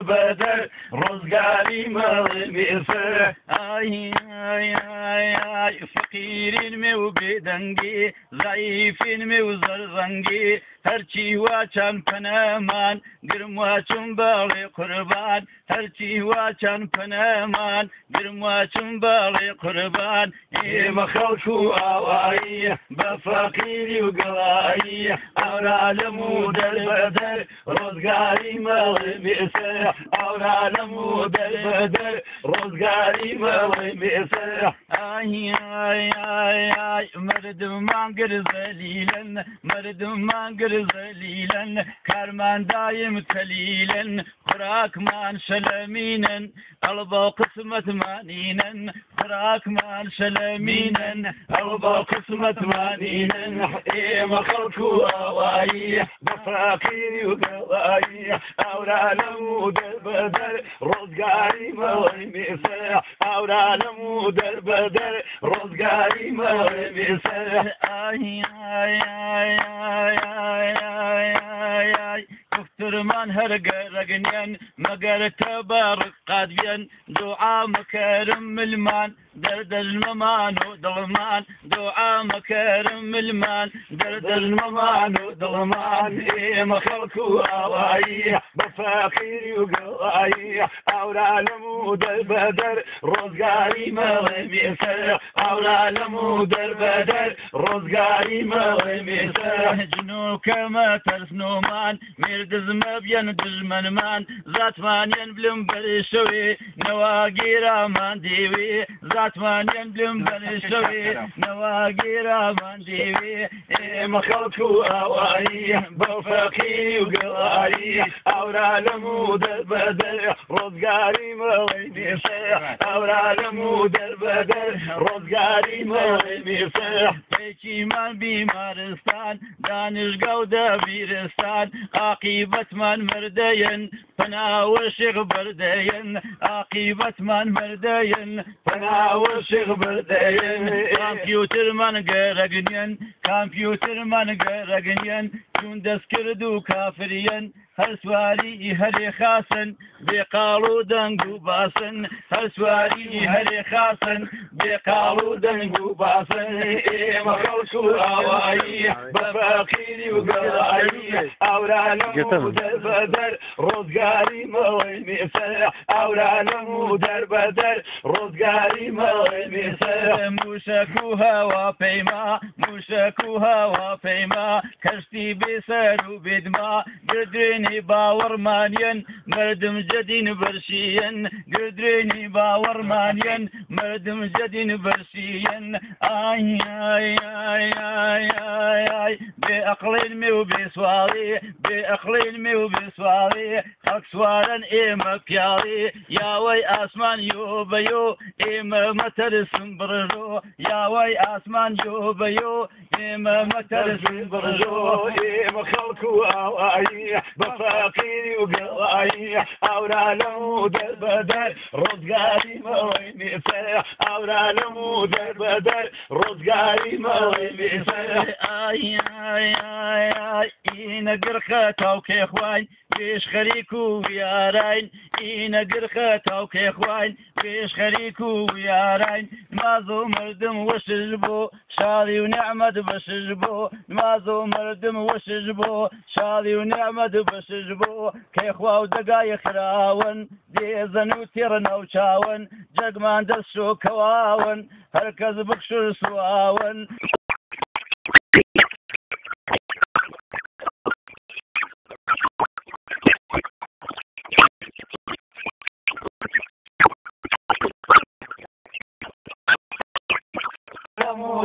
بدر روزگاری مال میسر آی آی آی آی فقیرین میو بدنگی ضعیفین میو زرزنگی هرچی واچن پنامان گرم واچن باڵێ قوربان هەرچی واچن پەنامان گرم واچن باڵێ قوربان ئێمە خەڵک و ئاوایی بە فەقیری و گەڵایی ئەورالەم و دەربەدەر ڕۆزگاری مەڵێ بێسەر ئەورالەم و دەربەدەر ڕۆزگاری مەڵێ بێسەر ئای ئای ئای ئای مردمان گر زەلیلن مردمان گر زەلیلن کارماندایم کەلیلن خوراکمان شەلەمینن ئەڵبە قسمەتمانینن خوراکمان شەلەمینن ئەڵبە قسمەتمانینن ئێمە خەڵک و ئاوایی بە فەقیری و گەڵایی ئەورالەم و دەربەدەر ڕۆزگاری مەڵێ بێسەر ئەورالەم و دەربەدەر ڕۆزگاری مەڵێ بێسەر ئای ئای ئای ئای ئای ئای ئای ئای گفترمان هەرگەرەگنێن مەگەر تەبارک قادبێن دوعا مەکەرم ملمان دەردەژمەمان و دڵمان دوعا مەکەرم ملمان دەردەژمەمان و دڵمان ئێمە خەڵک و ئاوایی بە فەقیری و گەڵایی ئەورالەم و دەربەدەر ڕۆزگاری مەڵێ بێسەر ئەورالەم و دەربەدەر ڕۆزگاری مەڵێ بێسەر جنوکەمە تەرسنۆمان مێردزمە بێن دژمنمان زاتمانیان بلم بەرشەوێ نەواگیرامان دێوێ زاتمانیان بلم بەرشەوێ نەواگیرامان دێوێ ئێمە خەڵک و ئاوایی بە فەقیری و گەڵایی ئەورالەم و دەربەدەر ڕۆزگاری مەڵێ بێسەر ئەورالەم و دەربەدەر ڕۆزگاری مەڵێ بێسەر پێچیمان بیمارستان دانشگا و دەبیرستان عاقیبەتمان مردەیەن پەناوە شێخ بەردەیەن عاقیبەتمان مردەیەن پەناوە شێخ بەردەیەن کامپیوترمان گەرەگنێن کامپیوترمان گەرەگنێن چون دەستکرد و کافریەن هەر سواری هەرێ خاسن بێقاڵ و دەنگ و باسن هەر سواری هەرێ خاسن بێقاڵ و دەنگ و باسن ئێمە خەڵک و ئاوایی بە فەقیری و گەڵایی ئەورالەم و دەربەدەر ڕۆزگاری مەڵێ بێسەر ئەورالەم و دەربەدەر ڕۆزگاری مەڵێ بێسەر موشک و هەواپەیما موشک و هەواپەیما کەشتی بێسەر و بێدما گردێنی باوەڕمانیەن مردم جەدین بەرشیەن گردێنی باوەڕمانیەن مردم جەدین بەرشیەن ئای ئای ئای ئای ئای ئای بێ ئەقڵین مێ و بێسواڵی بێ ئەقڵین مێ و بێسواڵی خەڵک سوارن ئێمە پیاڵی یاوەی ئاسمان یۆ بەیۆ ئێمە مەتەرسم بڕژۆ یاوەی ئاسمان یۆ بەیۆ ئێمە مەتەرسم بڕژۆ ئێمە خەڵک و ئاوایی بە فەقیری و گەڵایی ئەورالەم و دەربەدەر ڕۆزگاری مەڵێ بێسەر ئەورالەم و دەربەدەر ڕۆزگاری مەڵێ بێسەر ئای ئای ئای ئای ئینە گرخە تاوکێ خوین پێش خەریک و یاراین ئینە گرخە تاوکێ خوین پێش خەریک و یاراین نماز و مردم وەشش بۆ شاڵی و نەعمەت بەشش بۆ نماز و مردم وەشش بۆ شاڵی و نەعمەت بەشش بۆ کەیخوا و دەگای خراون دێزەن و تێڕە ناو چاون جەگمان دەست شۆکەواون هەرکەس بخشر سواون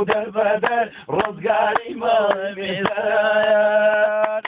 دەربەدەر ڕۆزگاری مەڵێ بێسەر